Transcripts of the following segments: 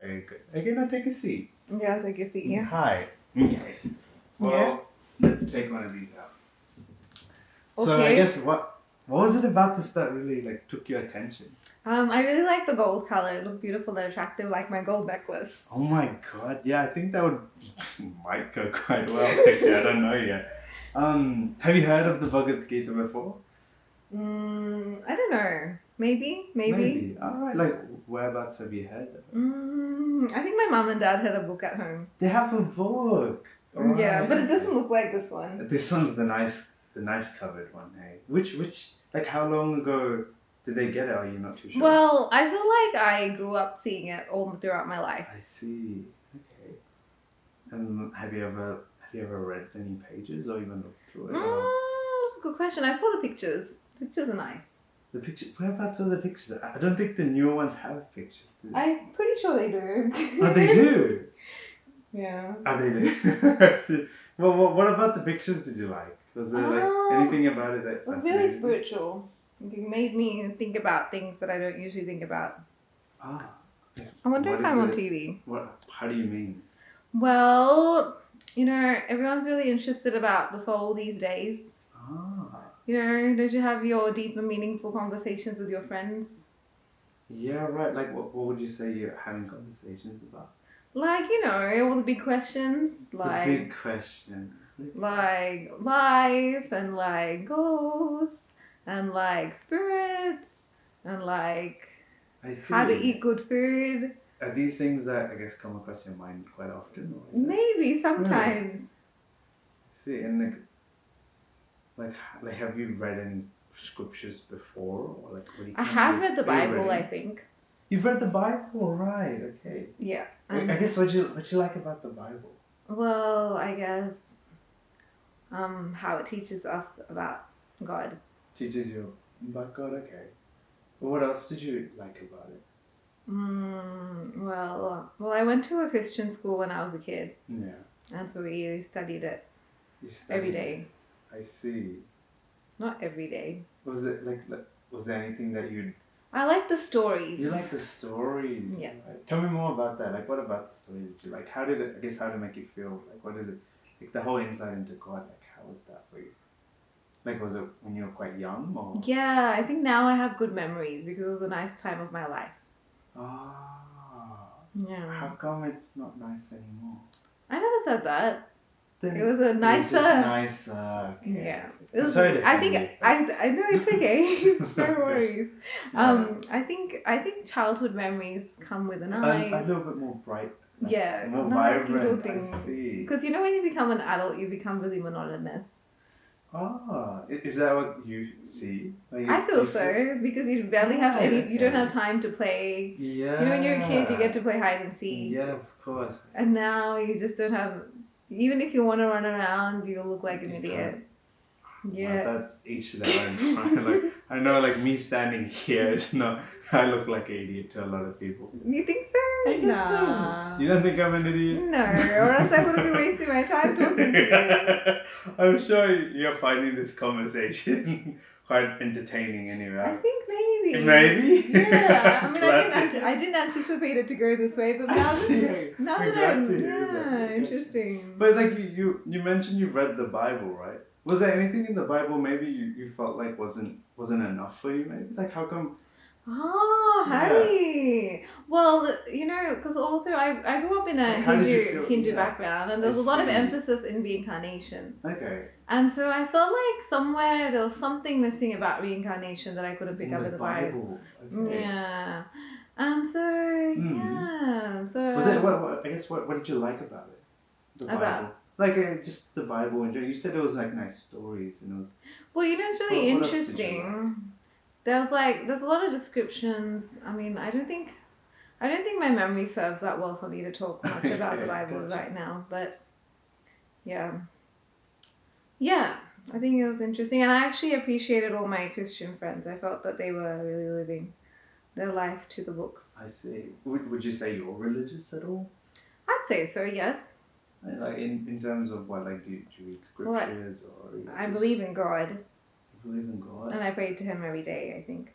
Very good. Okay, now take a seat. Yeah, I'll take a seat. Yeah. Hi. Okay. Well, let's take one of these out. So I Okay. guess what was it about this that really like took your attention? I really like the gold color. It looked beautiful and attractive, like my gold necklace. Oh my god, yeah, I think that might go quite well actually, I don't know yet. Have you heard of the Bhagavad Gita before? I don't know. Maybe. Alright, like whereabouts have you heard of it? I think my mom and dad had a book at home. They have a book. Yeah, Alright. but it doesn't look like this one. This one's the nice covered one, hey. Which like how long ago did they get it? Are you not too sure? Well, I feel like I grew up seeing it all throughout my life. I see. Okay. And have you ever read any pages or even looked through it? That's a good question. I saw the pictures. The pictures are nice. The pictures. Whereabouts are the pictures? I don't think the newer ones have pictures. Do they? I'm pretty sure they do. Oh, they do. Yeah. Oh, they do. See, well, what about the pictures? Did you like? Was there like anything about it that It was fascinated really you? spiritual. It made me think about things that I don't usually think about. Ah. I wonder What if is I'm on it? TV. What? How do you mean? Well, everyone's really interested about the soul these days. Ah. Don't you have your deep and meaningful conversations with your friends? Yeah, right. Like, what would you say you're having conversations about? Like, all the big questions, like The big questions. like life and like ghosts and like spirits and like I see. how to eat good food. Are these things that I guess come across your mind quite often? Or is it... Maybe sometimes. I see, and like, have you read any scriptures before, or like what do you? I have read the Bible, I think. You've read the Bible, right? Okay. Yeah. I guess what you like about the Bible? Well, I guess how it teaches us about God. Teaches you about God. Okay. Well, what else did you like about it? Well, I went to a Christian school when I was a kid. Yeah. And so we studied it You studied every day. I see. Not every day. Was it like was there anything that you? I like the stories. You like the stories. Yeah. Right. Tell me more about that. Like, what about the stories did you like? How did it? I guess how to make you feel? Like, what is it? Like the whole insight into God. Like, how was that for you? Like, was it when you were quite young, or? Yeah, I think now I have good memories because it was a nice time of my life. Ah. Yeah. How come it's not nice anymore? I never said that. Then It was a nicer. It was just nicer. Okay. Yeah. I'm It was, sorry to I offend think you. I know it's okay. No worries. Yeah. I think childhood memories come with a a nice. little bit more bright. Like, Yeah, more nice little vibrant. thing. I see. Because when you become an adult, you become really monotonous. Ah, is that what you see? Like, I feel you so because you barely have any. You don't have time to play. Yeah. When you're a kid, you get to play hide and seek. Yeah, of course. And now you just don't have. Even if you want to run around, you look like an idiot. Yeah. Well, that's each their own. Like, I know, like me standing here is not. I look like an idiot to a lot of people. You think so? I guess so. You don't think I'm an idiot? No, or else I wouldn't be wasting my time talking to you. I'm sure you're finding this conversation quite entertaining anyway. I think maybe. Maybe? Yeah. I mean, Glad to- I didn't anticipate it to go this way, but I now see. now I'm that glad I'm, to hear that. interesting. But like you mentioned you read the Bible, right? Was there anything in the Bible maybe you felt like wasn't enough for you? Maybe like how come? Oh, hey. Well, because also I grew up in a Like, how did you feel? Hindu Yeah. background, and there was I a lot of see. emphasis in reincarnation. Okay. And so I felt like somewhere there was something missing about reincarnation that I couldn't pick up in the Bible. Okay. Yeah. And so, yeah. So Was it what? I guess what did you like about it? The Bible. About? Like just the Bible and you said it was like nice stories and it was. Well, it's really What else did you interesting. There's a lot of descriptions. I mean, I don't think my memory serves that well for me to talk much about the Bible Gotcha. right now, but yeah. Yeah, I think it was interesting, and I actually appreciated all my Christian friends. I felt that they were really living their life to the book. I see. Would you say you're religious at all? I'd say so, yes. Like in terms of what, like do you read scriptures or? I believe in God, You believe in God? and I pray to Him every day, I think,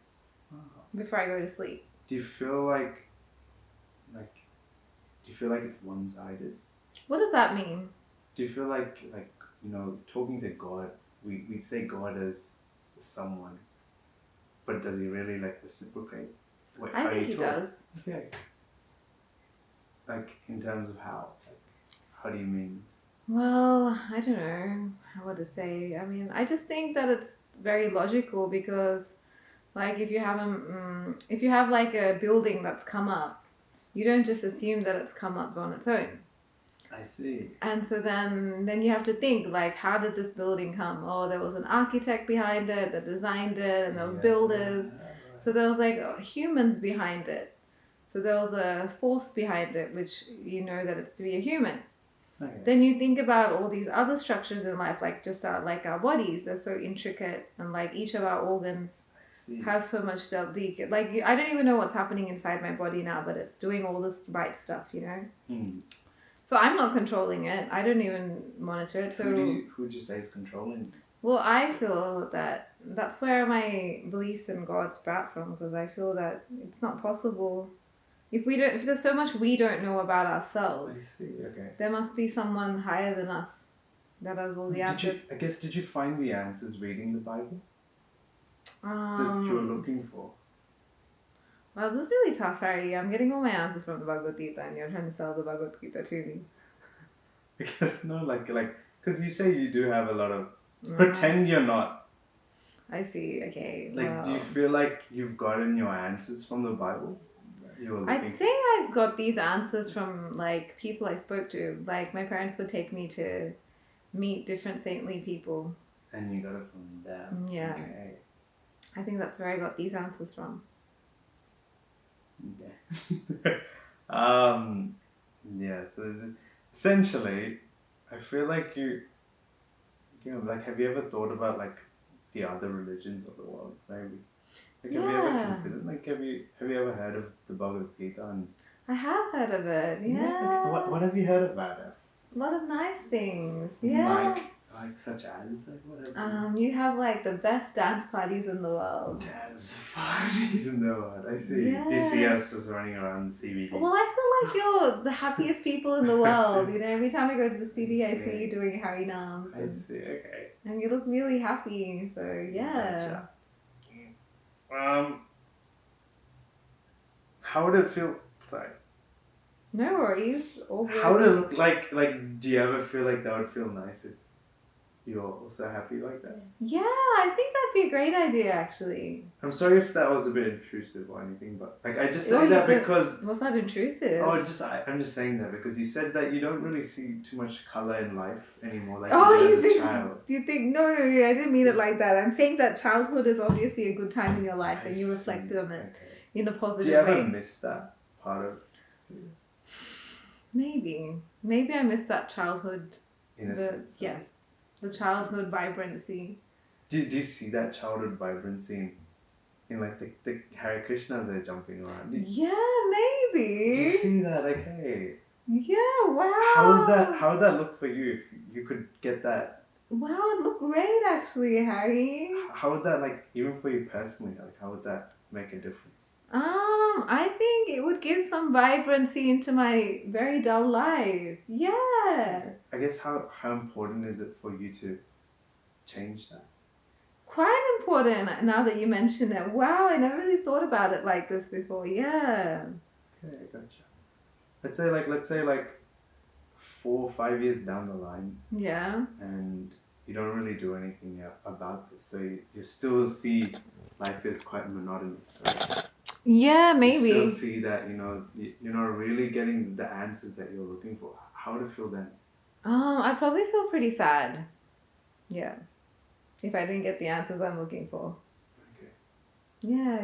Oh. before I go to sleep. Do you feel like you feel like it's one-sided? What does that mean? Do you feel like talking to God, we say God as someone, but does he really like reciprocate? I think he does. Okay. Like in terms of how? Like, how do you mean? Well, I don't know what to say. I mean, I just think that it's very logical because, like, if you have like a building that's come up, you don't just assume that it's come up on its own. I see. And so then you have to think, like, how did this building come? Oh, there was an architect behind it that designed it, and there was builders. Right. So there was like humans behind it. So there was a force behind it, which you know that it's to be a human. Okay. Then you think about all these other structures in life, like just our bodies. They're so intricate, and like each of our organs have so much delicate. Like I don't even know what's happening inside my body now, but it's doing all this right stuff, you know. Mm. So I'm not controlling it. I don't even monitor it. So who would you say is controlling? Well, I feel that that's where my beliefs in God sprout from, because I feel that it's not possible. If there's so much we don't know about ourselves, I see. Okay. there must be someone higher than us that has all the answers. Did you find the answers reading the Bible that Um, you were looking for? Well, this is really tough, Harry. I'm getting all my answers from the Bhagavad Gita, and you're trying to sell the Bhagavad Gita to me. Because no, like, because you say you do have a lot of. Pretend you're not. I see. Okay. Like, well, do you feel like you've gotten your answers from the Bible? I think I got these answers from like people I spoke to. Like my parents would take me to meet different saintly people. And you got it from them. Yeah. Okay. I think that's where I got these answers from. Okay. Yeah. So essentially, I feel like like, have you ever thought about like the other religions of the world? Maybe. Like, have you ever considered? Like, have you ever heard of the Bhagavad Gita? And I have heard of it. Yeah. What have you heard about us? A lot of nice things. Yeah. Like such as like whatever. You have like the best dance parties in the world. Dance parties in the world. I see. Yeah. Do you see us just running around the CBD? Well, I feel like you're the happiest people in the world. You know, every time I go to the CD, I see you doing Hari Nam. I see. Okay. And you look really happy. So yeah. Gotcha. How would it feel? Sorry. No worries. All good. How would it look like? Like, do you ever feel like that would feel nice if you're also happy like that? Yeah, I think that'd be a great idea, actually. I'm sorry if that was a bit intrusive or anything, but like I just say that because. What's not intrusive? Oh, I'm just saying that because you said that you don't really see too much color in life anymore, like you did as a child. You think no, I didn't mean it like that. I'm saying that childhood is obviously a good time in your life, and you reflected on it in a positive way. Do you ever miss that part of? Maybe I missed that childhood. Innocence. Yes, the childhood vibrancy. Do you see that childhood vibrancy in like the Hare Krishnas are jumping around? Yeah, maybe. Do you see that? Okay. Yeah. Wow. How would that look for you if you could get that? Wow, it looked great actually, Harry. How would that, like, even for you personally, like how would that make a difference? I think it would give some vibrancy into my very dull life. Yeah. I guess how important is it for you to change that? Quite important now that you mention it. Wow, I never really thought about it like this before. Yeah. Okay, gotcha. Let's say 4 or 5 years down the line. Yeah. And you don't really do anything about this, so you still see life is quite monotonous, right? Yeah, maybe. You still see that, you're not really getting the answers that you're looking for. How would it feel then? I'd probably feel pretty sad. Yeah. If I didn't get the answers I'm looking for. Okay.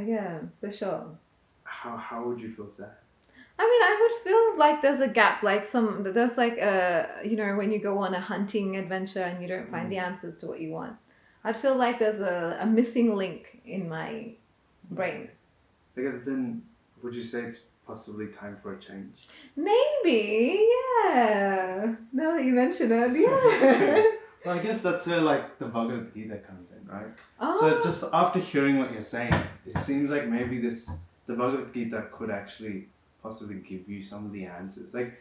Yeah, for sure. How would you feel sad? I mean, I would feel like there's a gap, there's like when you go on a hunting adventure and you don't find the answers to what you want. I'd feel like there's a missing link in my brain. Because then, would you say it's possibly time for a change? Maybe, yeah. Now that you mention it, yeah. Well, I guess that's where the Bhagavad Gita comes in, right? Oh. So just after hearing what you're saying, it seems like maybe the Bhagavad Gita could actually possibly give you some of the answers. Like,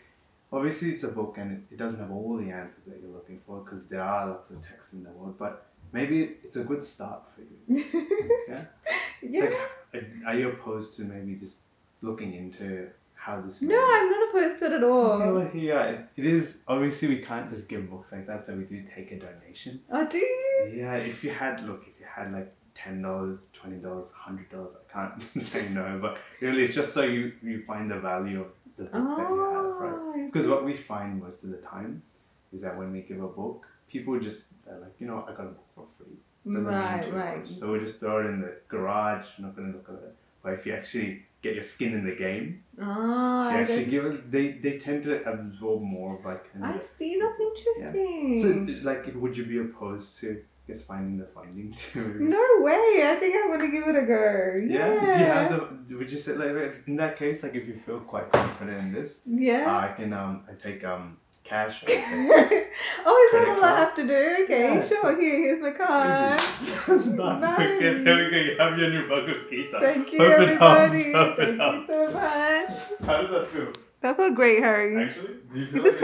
obviously it's a book and it doesn't have all the answers that you're looking for because there are lots of texts in the world, but maybe it's a good start for you. Yeah? Yeah. Like, are you opposed to maybe just looking into how this No, I'm not opposed to it at all. Okay, well, yeah, it is, obviously we can't just give books like that, so we do take a donation. Oh, do you? Yeah, if you had like $10, $20, $100, I can't say no, but really it's just so you find the value of the book that you have, right? Because what we find most of the time is that when we give a book, people just, they're like, I got a book for free. Doesn't mean too much. So we just throw it in the garage, not going to look at it. But if you actually get your skin in the game, you actually give it, they tend to absorb more of like. I see, that's interesting. Yeah. So, like, would you be opposed to just finding the funding too? No way! I think I'm gonna give it a go. Yeah. Do you have would you say like in that case, like if you feel quite confident in this? Yeah. I can I take cash. Or Oh, is that all I have to do? Okay, yeah, sure. Here's my card. Okay, there we go. You have your new Bhagavad Gita. Thank you, Hope everybody. it helps. Thank you so much. How does that feel? That felt great, Harry. Actually, do you feel Is this like